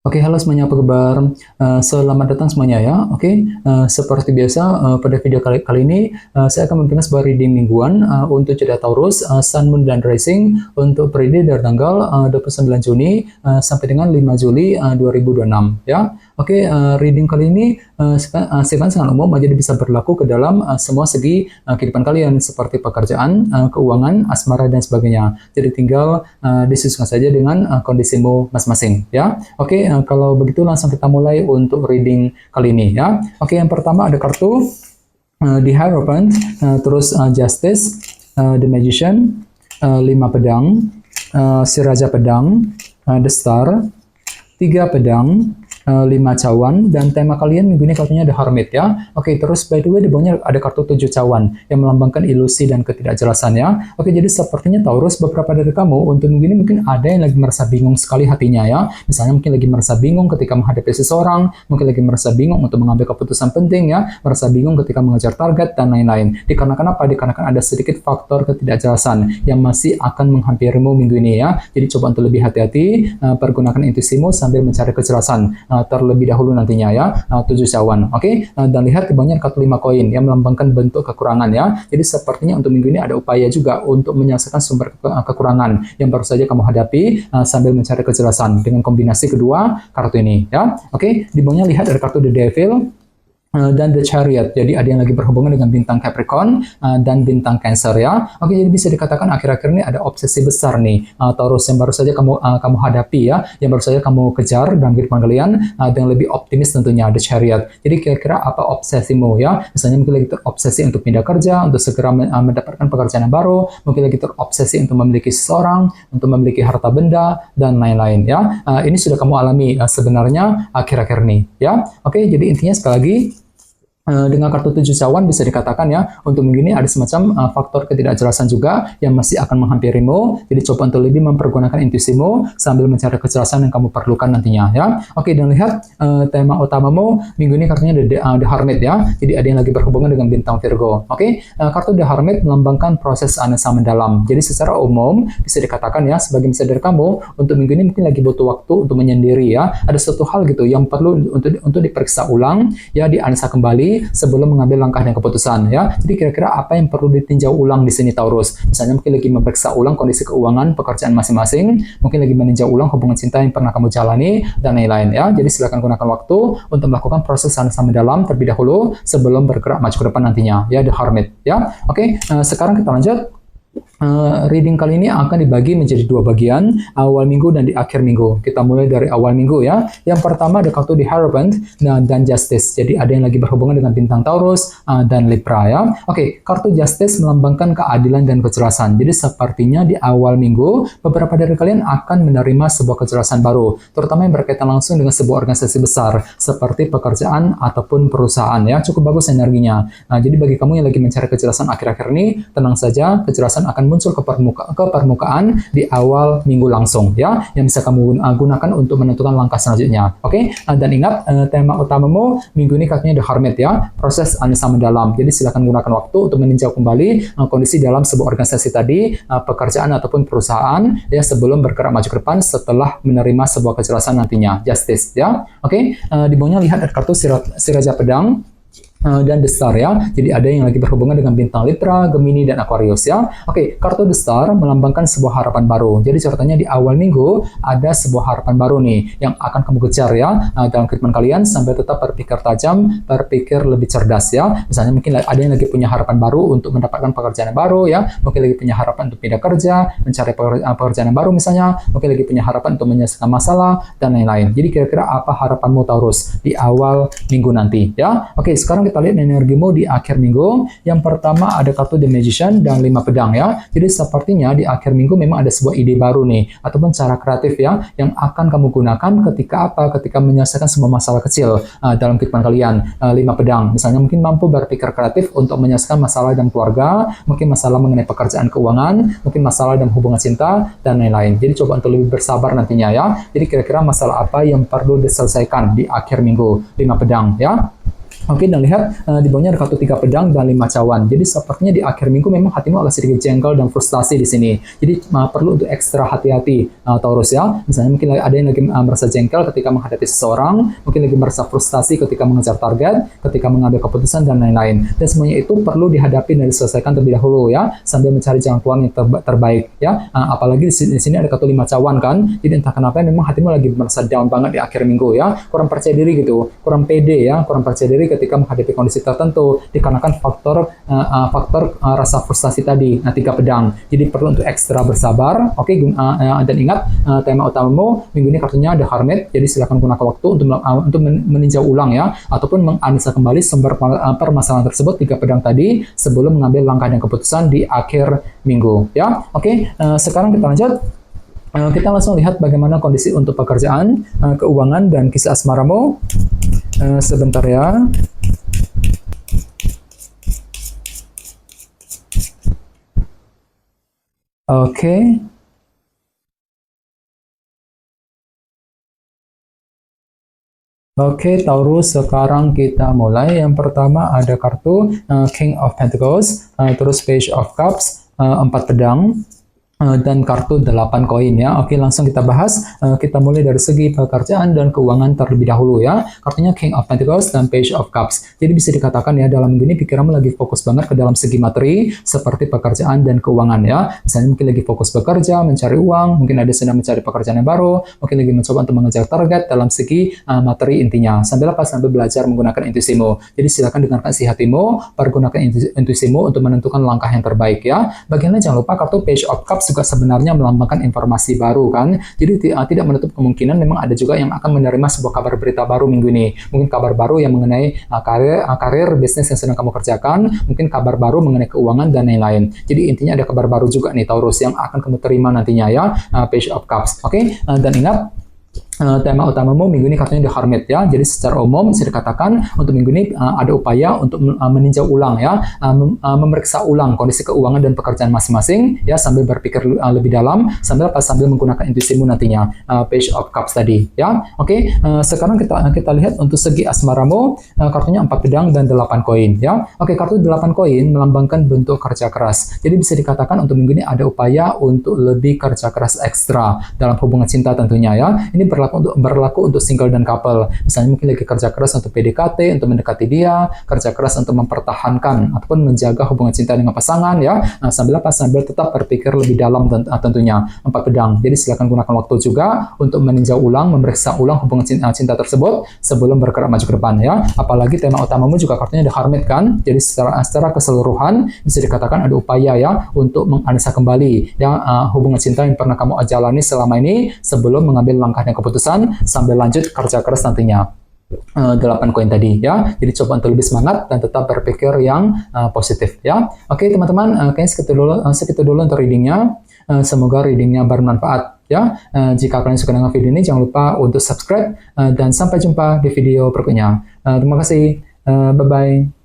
Oke, halo semuanya, apa kabar? Selamat datang semuanya ya. Oke, seperti biasa pada video kali ini saya akan memberikan sebuah reading mingguan untuk zodiak Taurus, Sun, Moon, dan Rising untuk periode dari tanggal 29 Juni sampai dengan 5 Juli 2026 ya. Oke, reading kali ini sifatnya sangat umum, jadi bisa berlaku ke dalam semua segi kehidupan kalian seperti pekerjaan, keuangan, asmara, dan sebagainya. Jadi tinggal disesuaikan saja dengan kondisimu masing-masing ya. Oke, kalau begitu langsung kita mulai untuk reading kali ini ya. Oke, yang pertama ada kartu The Hierophant, terus Justice, The Magician, 5 pedang, si Raja Pedang, The Star, 3 pedang, 5 cawan, dan tema kalian minggu ini kartunya The Hermit ya. Oke, terus by the way di bawahnya ada kartu 7 cawan yang melambangkan ilusi dan ketidakjelasan ya. Oke, jadi sepertinya Taurus, beberapa dari kamu untuk minggu ini mungkin ada yang lagi merasa bingung sekali hatinya ya. Misalnya mungkin lagi merasa bingung ketika menghadapi seseorang, mungkin lagi merasa bingung untuk mengambil keputusan penting ya, merasa bingung ketika mengejar target dan lain-lain. Dikarenakan apa? Dikarenakan ada sedikit faktor ketidakjelasan yang masih akan menghampirimu minggu ini ya. Jadi coba untuk lebih hati-hati, pergunakan intuisimu sambil mencari kejelasan terlebih dahulu nantinya ya. 7 cawan. Oke, dan lihat di bawahnya kartu 5 koin yang melambangkan bentuk kekurangan ya. Jadi sepertinya untuk minggu ini ada upaya juga untuk menyelesaikan sumber kekurangan yang baru saja kamu hadapi sambil mencari kejelasan dengan kombinasi kedua kartu ini ya. Oke, di bawahnya lihat ada kartu The Devil dan The Chariot. Jadi ada yang lagi berhubungan dengan bintang Capricorn dan bintang Cancer ya. Oke, jadi bisa dikatakan akhir-akhir ini ada obsesi besar nih Taurus yang baru saja kamu hadapi ya, yang baru saja kamu kejar dalam kehidupan kalian dengan lebih optimis tentunya The Chariot. Jadi kira-kira apa obsesimu ya? Misalnya mungkin lagi terobsesi untuk pindah kerja, untuk segera mendapatkan pekerjaan yang baru, mungkin lagi terobsesi untuk memiliki seseorang, untuk memiliki harta benda dan lain-lain ya. Ini sudah kamu alami sebenarnya akhir-akhir ini ya. Oke, jadi intinya sekali lagi dengan kartu 7 cawan bisa dikatakan ya, untuk minggu ini ada semacam faktor ketidakjelasan juga yang masih akan menghampirimu. Jadi coba untuk lebih mempergunakan intuisimu sambil mencari kejelasan yang kamu perlukan nantinya ya. Oke, dan lihat tema utamamu minggu ini kartunya The Hermit ya. Jadi ada yang lagi berhubungan dengan bintang Virgo. Oke, kartu The Hermit melambangkan proses analisa mendalam. Jadi secara umum bisa dikatakan ya, sebagai misalnya dari kamu untuk minggu ini mungkin lagi butuh waktu untuk menyendiri ya. Ada suatu hal gitu yang perlu untuk diperiksa ulang ya, dianalisa kembali sebelum mengambil langkah dan keputusan ya. Jadi kira-kira apa yang perlu ditinjau ulang di sini Taurus? Misalnya mungkin lagi memeriksa ulang kondisi keuangan pekerjaan masing-masing, mungkin lagi meninjau ulang hubungan cinta yang pernah kamu jalani dan lain-lain ya. Jadi silakan gunakan waktu untuk melakukan proses analisa mendalam terlebih dahulu sebelum bergerak maju ke depan nantinya ya, The Hermit ya. Oke, sekarang kita lanjut. Reading kali ini akan dibagi menjadi 2 bagian, awal minggu dan di akhir minggu. Kita mulai dari awal minggu ya. Yang pertama ada kartu The Hierophant dan Justice. Jadi ada yang lagi berhubungan dengan bintang Taurus dan Libra ya. Oke, kartu Justice melambangkan keadilan dan kejelasan. Jadi sepertinya di awal minggu beberapa dari kalian akan menerima sebuah kejelasan baru, terutama yang berkaitan langsung dengan sebuah organisasi besar seperti pekerjaan ataupun perusahaan ya. Cukup bagus energinya. Jadi bagi kamu yang lagi mencari kejelasan akhir-akhir ini, tenang saja, kejelasan akan muncul ke permukaan di awal minggu langsung ya, yang bisa kamu gunakan untuk menentukan langkah selanjutnya. Oke, dan ingat tema utamamu minggu ini katanya The Hermit ya, proses analisa mendalam. Jadi silakan gunakan waktu untuk meninjau kembali kondisi dalam sebuah organisasi tadi, pekerjaan ataupun perusahaan ya, sebelum bergerak maju ke depan setelah menerima sebuah kejelasan nantinya. Justice ya. Oke, di bawahnya lihat ada kartu si Raja Pedang dan The Star ya. Jadi ada yang lagi berhubungan dengan bintang Libra, Gemini, dan Aquarius ya. Oke, kartu The Star melambangkan sebuah harapan baru. Jadi ceritanya di awal minggu ada sebuah harapan baru nih yang akan kamu kejar ya dalam kehidupan kalian sambil tetap berpikir tajam, berpikir lebih cerdas ya. Misalnya mungkin ada yang lagi punya harapan baru untuk mendapatkan pekerjaan yang baru ya. Mungkin lagi punya harapan untuk pindah kerja, mencari pekerjaan yang baru misalnya. Mungkin lagi punya harapan untuk menyelesaikan masalah dan lain-lain. Jadi kira-kira apa harapanmu Taurus di awal minggu nanti ya. Oke, sekarang kita lihat energimu di akhir minggu. Yang pertama ada kartu The Magician dan 5 pedang ya. Jadi sepertinya di akhir minggu memang ada sebuah ide baru nih ataupun cara kreatif ya yang akan kamu gunakan ketika apa? Ketika menyelesaikan semua masalah kecil dalam kehidupan kalian. 5 pedang misalnya mungkin mampu berpikir kreatif untuk menyelesaikan masalah dalam keluarga, mungkin masalah mengenai pekerjaan keuangan, mungkin masalah dalam hubungan cinta dan lain-lain. Jadi coba untuk lebih bersabar nantinya ya. Jadi kira-kira masalah apa yang perlu diselesaikan di akhir minggu 5 pedang ya. Oke, dan lihat di bawahnya ada kartu 3 pedang dan 5 cawan. Jadi sepertinya di akhir minggu memang hatimu agak sedikit jengkel dan frustasi di sini. Jadi perlu untuk ekstra hati-hati Taurus ya. Misalnya mungkin ada yang lagi merasa jengkel ketika menghadapi seseorang, mungkin lagi merasa frustasi ketika mengejar target, ketika mengambil keputusan dan lain-lain. Dan semuanya itu perlu dihadapi dan diselesaikan terlebih dahulu ya, sambil mencari jalan keluar yang terbaik ya. Apalagi di sini ada kartu 5 cawan kan. Jadi entah kenapa memang hatimu lagi merasa down banget di akhir minggu ya. Kurang percaya diri gitu, kurang pede ya, kurang percaya diri ketika menghadapi kondisi tertentu dikarenakan faktor rasa frustasi tadi. 3 pedang. Jadi perlu untuk ekstra bersabar. Oke, dan ingat tema utamamu minggu ini kartunya ada Hermit. Jadi silakan gunakan waktu untuk meninjau ulang ya, ataupun menganalisa kembali sumber permasalahan tersebut 3 pedang tadi sebelum mengambil langkah dan keputusan di akhir minggu ya. Oke, sekarang kita lanjut. Kita langsung lihat bagaimana kondisi untuk pekerjaan, keuangan, dan kisah asmaramu. Sebentar ya. Oke. Oke, Taurus, sekarang kita mulai. Yang pertama ada kartu King of Pentacles, terus Page of Cups, 4 pedang, dan kartu 8 koin ya. Oke, langsung kita bahas. Kita mulai dari segi pekerjaan dan keuangan terlebih dahulu ya. Kartunya King of Pentacles dan Page of Cups. Jadi bisa dikatakan ya, dalam minggu ini pikiranmu lagi fokus banget ke dalam segi materi seperti pekerjaan dan keuangan ya. Misalnya mungkin lagi fokus bekerja, mencari uang, mungkin ada sedang mencari pekerjaan yang baru, mungkin lagi mencoba untuk mengejar target dalam segi materi intinya. Sambil belajar menggunakan intuisimu. Jadi silakan dengarkan isi hatimu, pergunakan intuisimu untuk menentukan langkah yang terbaik ya. Bagiannya jangan lupa kartu Page of Cups juga sebenarnya melambangkan informasi baru kan. Jadi tidak menutup kemungkinan memang ada juga yang akan menerima sebuah kabar berita baru minggu ini. Mungkin kabar baru yang mengenai karir bisnis yang sedang kamu kerjakan, mungkin kabar baru mengenai keuangan dan lain-lain. Jadi intinya ada kabar baru juga nih Taurus yang akan kamu terima nantinya ya, Page of Cups. Oke, dan ingat tema utamamu minggu ini kartunya The Hermit ya. Jadi secara umum bisa dikatakan untuk minggu ini ada upaya untuk meninjau ulang ya, memeriksa ulang kondisi keuangan dan pekerjaan masing-masing ya, sambil berpikir lebih dalam, sambil menggunakan intuisimu nantinya, Page of Cups tadi ya. Oke, sekarang kita lihat untuk segi asmaramu, kartunya 4 pedang dan 8 koin ya. Oke, kartu 8 koin melambangkan bentuk kerja keras. Jadi bisa dikatakan untuk minggu ini ada upaya untuk lebih kerja keras ekstra dalam hubungan cinta tentunya ya. Ini berlaku untuk single dan couple. Misalnya mungkin lagi kerja keras untuk PDKT, untuk mendekati dia, kerja keras untuk mempertahankan ataupun menjaga hubungan cinta dengan pasangan ya. Sambil tetap berpikir lebih dalam tentunya. 4 pedang. Jadi silakan gunakan waktu juga untuk meninjau ulang, memeriksa ulang hubungan cinta tersebut sebelum bergerak maju ke depan ya. Apalagi tema utamamu juga kartunya The Hermit kan. Jadi secara keseluruhan bisa dikatakan ada upaya ya untuk menganalisa kembali ya hubungan cinta yang pernah kamu jalani selama ini sebelum mengambil langkah dan keputusan sambil lanjut kerja keras nantinya. 8 koin tadi ya. Jadi coba untuk lebih semangat dan tetap berpikir yang positif ya. Oke teman-teman, kayaknya segitu dulu untuk readingnya. Semoga readingnya bermanfaat ya. Jika kalian suka dengan video ini jangan lupa untuk subscribe dan sampai jumpa di video berikutnya. Terima kasih. Bye bye.